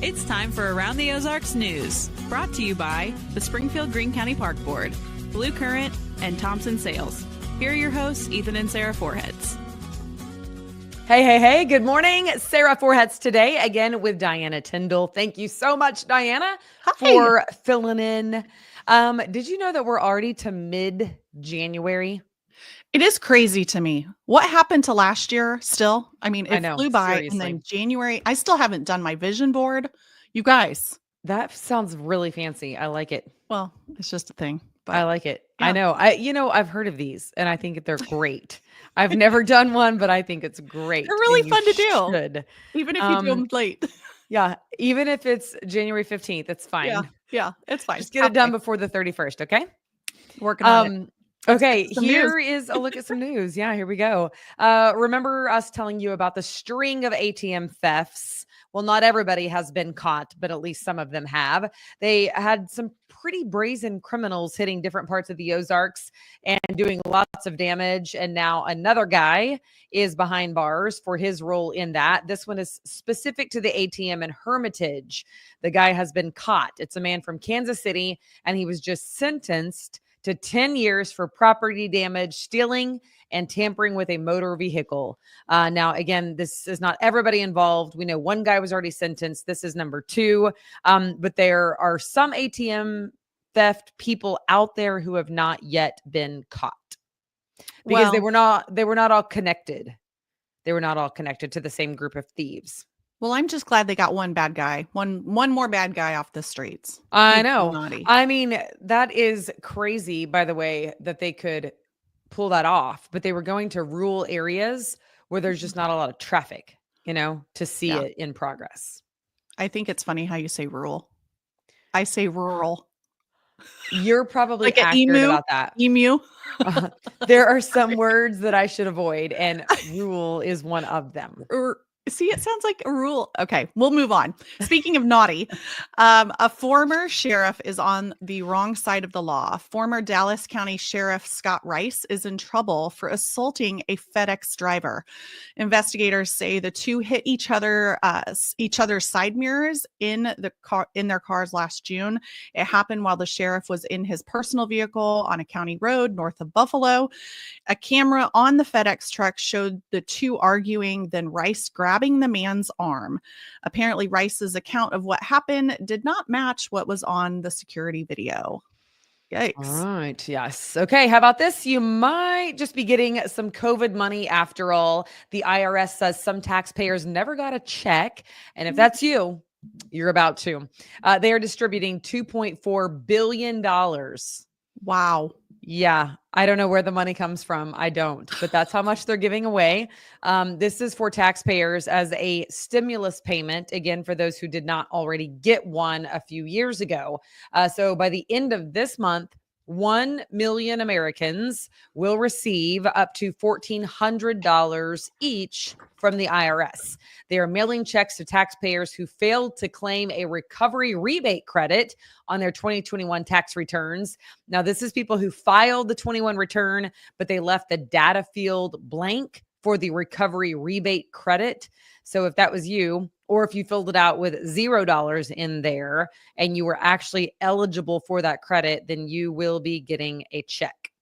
It's time for Around the Ozarks News, brought to you by the Springfield Greene County Park Board, Blue Current, and Thompson Sales. Here are your hosts, Ethan and Sarah Foreheads. Hey, good morning. Sarah Foreheads today, again with Diana Tyndall. Thank you so much, Diana, for filling in. Did you know that we're already to mid-January? It is crazy to me. What happened to last year still? I mean, it flew by, seriously. And then January, I still haven't done my vision board. You guys. That sounds really fancy. I like it. Well, it's just a thing. But I like it. Yeah. I know. I've heard of these and I think they're great. I've never done one, but I think it's great. They're really fun to do. Should. Even if you do them late. Yeah. Even if it's January 15th, it's fine. Yeah, it's fine. Just get it done before the 31st. Okay. Working on it. Okay, here is a look at some news. Yeah, here we go. Remember us telling you about the string of ATM thefts? Well, not everybody has been caught, but at least some of them have. They had some pretty brazen criminals hitting different parts of the Ozarks and doing lots of damage. And now another guy is behind bars for his role in that. This one is specific to the ATM in Hermitage. The guy has been caught. It's a man from Kansas City, and he was just sentenced to 10 years for property damage, stealing, and tampering with a motor vehicle. Now, again, this is not everybody involved. We know one guy was already sentenced. This is number two. But there are some ATM theft people out there who have not yet been caught because they were not all connected. They were not all connected to the same group of thieves. Well, I'm just glad they got one bad guy, one more bad guy off the streets. I know. I mean, that is crazy, by the way, that they could pull that off, but they were going to rural areas where there's just not a lot of traffic, to see it in progress. I think it's funny how you say rural. I say rural. You're probably like accurate about that. Emu. There are some words that I should avoid, and rural is one of them. See, it sounds like a rule. Okay, we'll move on. Speaking of naughty, a former sheriff is on the wrong side of the law. Former Dallas County Sheriff Scott Rice is in trouble for assaulting a FedEx driver. Investigators say the two hit each other's side mirrors in their cars last June. It happened while the sheriff was in his personal vehicle on a county road north of Buffalo. A camera on the FedEx truck showed the two arguing, then Rice grabbing the man's arm. Apparently, Rice's account of what happened did not match what was on the security video. Yikes. All right. Yes. Okay. How about this? You might just be getting some COVID money after all. The IRS says some taxpayers never got a check. And if that's you, you're about to. They are distributing $2.4 billion. Wow. Yeah, I don't know where the money comes from. I don't, but that's how much they're giving away. This is for taxpayers as a stimulus payment, again, for those who did not already get one a few years ago. So by the end of this month, 1 million Americans will receive up to $1,400 each from the IRS. They are mailing checks to taxpayers who failed to claim a recovery rebate credit on their 2021 tax returns. Now, this is people who filed the 21 return, but they left the data field blank for the recovery rebate credit. So if that was you, or if you filled it out with $0 in there and you were actually eligible for that credit, then you will be getting a check.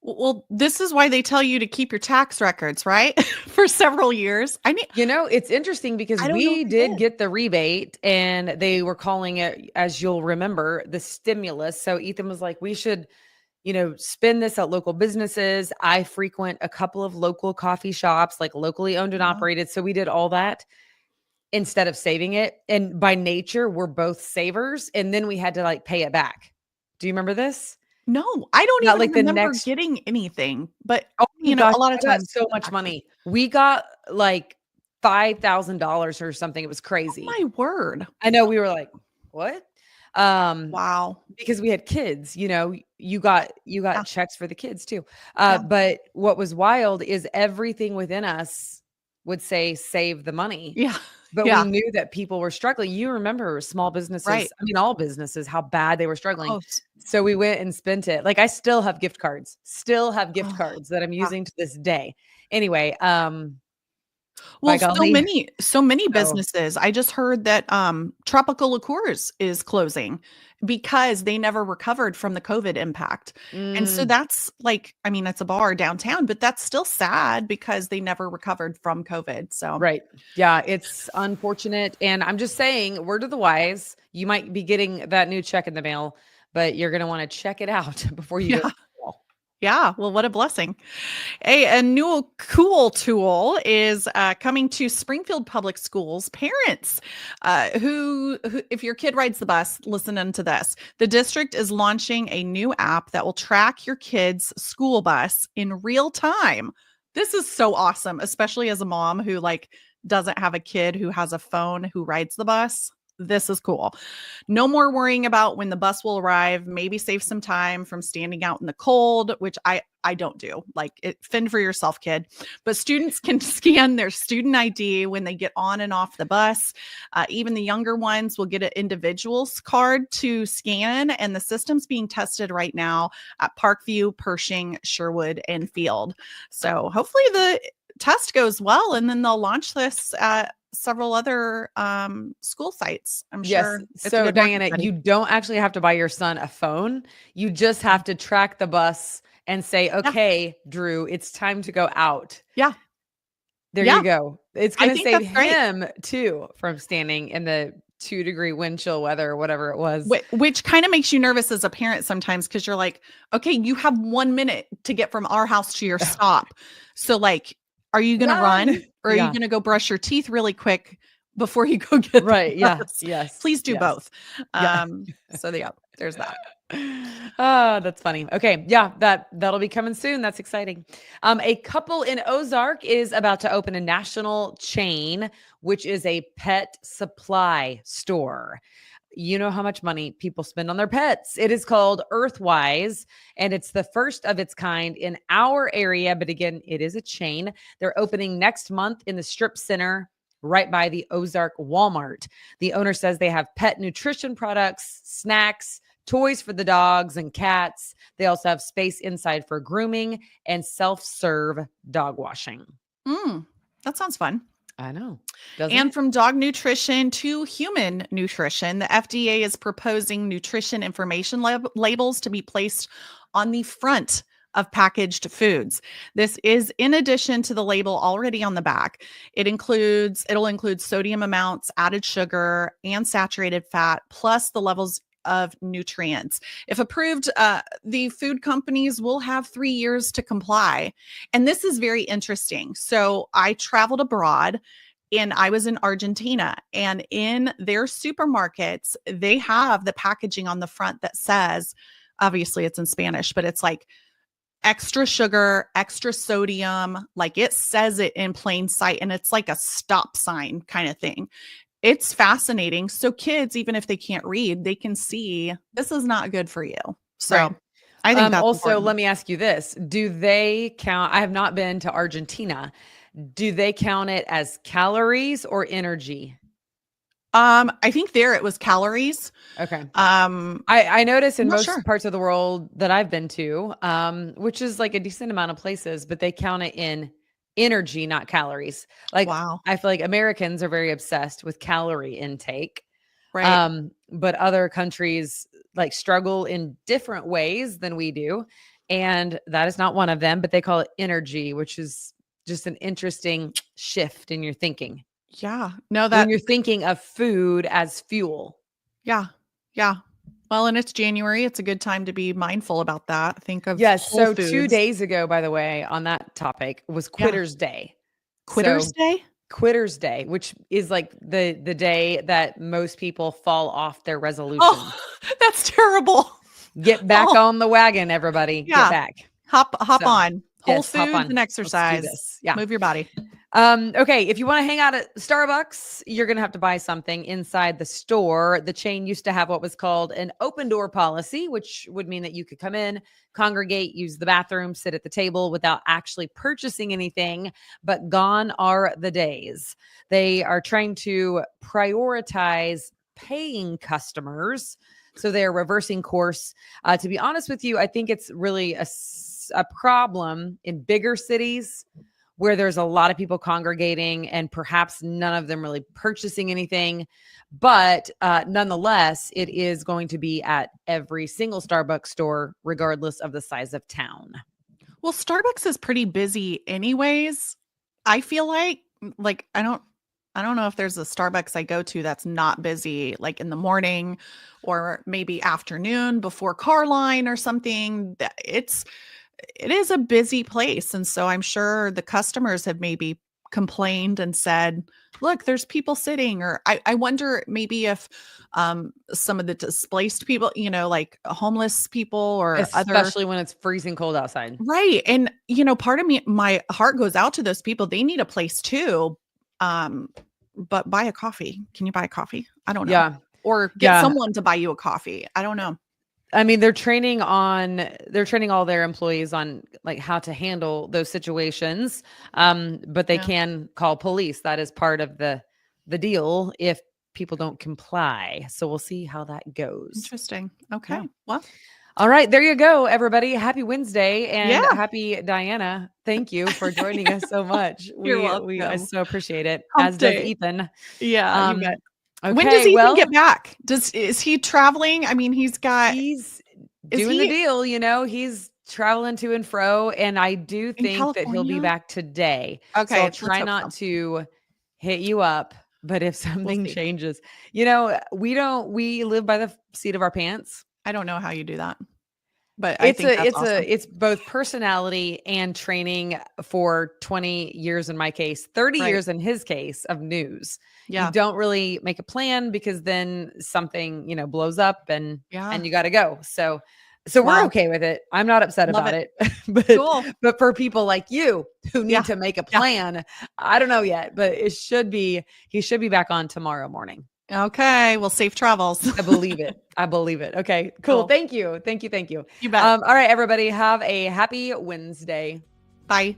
Well, this is why they tell you to keep your tax records, right? For several years. I mean, it's interesting because we did get the rebate and they were calling it, as you'll remember, the stimulus. So Ethan was like, we should, spend this at local businesses. I frequent a couple of local coffee shops, like locally owned and operated. So we did all that instead of saving it. And by nature, we're both savers. And then we had to pay it back. Do you remember this? No, I don't even remember getting anything, but a lot of times so much money. We got $5,000 or something. It was crazy. Oh my word. I know. We were like, what? Wow. Because we had kids, you got checks for the kids too. But what was wild is everything within us would say, save the money. Yeah. But we knew that people were struggling. You remember small businesses, right? I mean, all businesses, how bad they were struggling. Oh. So we went and spent it. I still have gift cards, that I'm using to this day. Anyway, Well, By golly. so many So, businesses. I just heard that Tropical Liqueurs is closing because they never recovered from the COVID impact. And so mm, that's like, I mean, it's a bar downtown, but that's still sad because they never recovered from COVID. So, right. Yeah, it's unfortunate. And I'm just saying, word to the wise, you might be getting that new check in the mail, but you're going to want to check it out before you go. yeah. Yeah. Well, what a blessing. A new cool tool is coming to Springfield Public Schools. Parents who, if your kid rides the bus, listen into this. The district is launching a new app that will track your kid's school bus in real time. This is so awesome, especially as a mom who like doesn't have a kid who has a phone who rides the bus. This is cool. No more worrying about when the bus will arrive. Maybe save some time from standing out in the cold, which I don't do. Like fend for yourself, kid. But students can scan their student ID when they get on and off the bus. Even the younger ones will get an individual's card to scan, and the system's being tested right now at Parkview, Pershing, Sherwood, and Field. So hopefully the test goes well, and then they'll launch this at several other school sites. I'm sure. Yes. It's a So, good market Diana, study. you don't actually have to buy your son a phone. You just have to track the bus and say, Yeah. okay, Drew, it's time to go out. Yeah. There Yeah. you go. It's I going to think save that's great. him too from standing in the 2-degree wind chill weather or whatever it was. Which kind of makes you nervous as a parent sometimes because you're like, okay, you have 1 minute to get from our house to your stop. So like, are you going to run or are you going to go brush your teeth really quick before you go get right? the Yeah. bus? Yes. Please do yes. both. Yeah. So yeah, there's that. Oh, that's funny. Okay. Yeah, that'll be coming soon. That's exciting. A couple in Ozark is about to open a national chain, which is a pet supply store. You know how much money people spend on their pets. It is called Earthwise, and it's the first of its kind in our area. But again, it is a chain. They're opening next month in the Strip Center right by the Ozark Walmart. The owner says they have pet nutrition products, snacks, toys for the dogs and cats. They also have space inside for grooming and self-serve dog washing. That sounds fun. I know. And from dog nutrition to human nutrition, the FDA is proposing nutrition information labels to be placed on the front of packaged foods. This is in addition to the label already on the back. It'll include sodium amounts, added sugar, and saturated fat, plus the levels of nutrients. If approved, the food companies will have 3 years to comply. And this is very interesting. So I traveled abroad and I was in Argentina, and in their supermarkets, they have the packaging on the front that says, obviously it's in Spanish, but it's like extra sugar, extra sodium, like it says it in plain sight, and it's like a stop sign kind of thing. It's fascinating. So kids, even if they can't read, they can see this is not good for you. So right. I think that's also, important. let me ask you this. Do they count? I have not been to Argentina. Do they count it as calories or energy? I think there it was calories. Okay. I notice in most parts of the world that I've been to, which is like a decent amount of places, but they count it in energy, not calories. Like, wow. I feel like Americans are very obsessed with calorie intake. Right. But other countries like struggle in different ways than we do. And that is not one of them, but they call it energy, which is just an interesting shift in your thinking. Yeah. No, when you're thinking of food as fuel. Yeah. Yeah. Well, and it's January. It's a good time to be mindful about that. Think of yes. Whole So Foods. 2 days ago, by the way, on that topic was Quitter's Day. Quitter's Day? Quitter's Day, which is like the day that most people fall off their resolution. Oh, that's terrible. Get back on the wagon, everybody. Yeah. Get back. Hop on. Whole Foods hop on. and exercise. Yeah. Move your body. Okay. If you want to hang out at Starbucks, you're going to have to buy something inside the store. The chain used to have what was called an open door policy, which would mean that you could come in, congregate, use the bathroom, sit at the table without actually purchasing anything, but gone are the days. They are trying to prioritize paying customers. So they're reversing course. To be honest with you, I think it's really a problem in bigger cities where there's a lot of people congregating and perhaps none of them really purchasing anything. But nonetheless, it is going to be at every single Starbucks store, regardless of the size of town. Well, Starbucks is pretty busy anyways. I feel like I don't know if there's a Starbucks I go to that's not busy, like in the morning or maybe afternoon before car line or something. It is a busy place. And so I'm sure the customers have maybe complained and said, look, there's people sitting, or I wonder maybe if some of the displaced people, like homeless people or especially when it's freezing cold outside. Right. And, part of me, my heart goes out to those people. They need a place too. But buy a coffee. Can you buy a coffee? I don't know. Yeah. Or get someone to buy you a coffee. I don't know. I mean, they're training all their employees on like how to handle those situations. But they can call police. That is part of the deal if people don't comply. So we'll see how that goes. Interesting. Okay. Yeah. Well, all right, there you go, everybody. Happy Wednesday and happy Diana. Thank you for joining us so much. You're welcome. I so appreciate it. Hump as day. does Ethan. Yeah. You bet. Okay, when does Ethan get back? Is he traveling? I mean, he's doing the deal, he's traveling to and fro. And I do think that he'll be back today. Okay. So I'll try not to hit you up, but if something changes, we live by the seat of our pants. I don't know how you do that, but I think that's awesome. It's both personality and training for 20 years in my case, 30 years in his case of news. Yeah. You don't really make a plan because then something, blows up and you got to go. So we're okay with it. I'm not upset about it. But for people like you who need to make a plan, I don't know yet, but he should be back on tomorrow morning. Okay. Well, safe travels. I believe it. Okay, cool. Thank you. You bet. All right, everybody, have a happy Wednesday. Bye.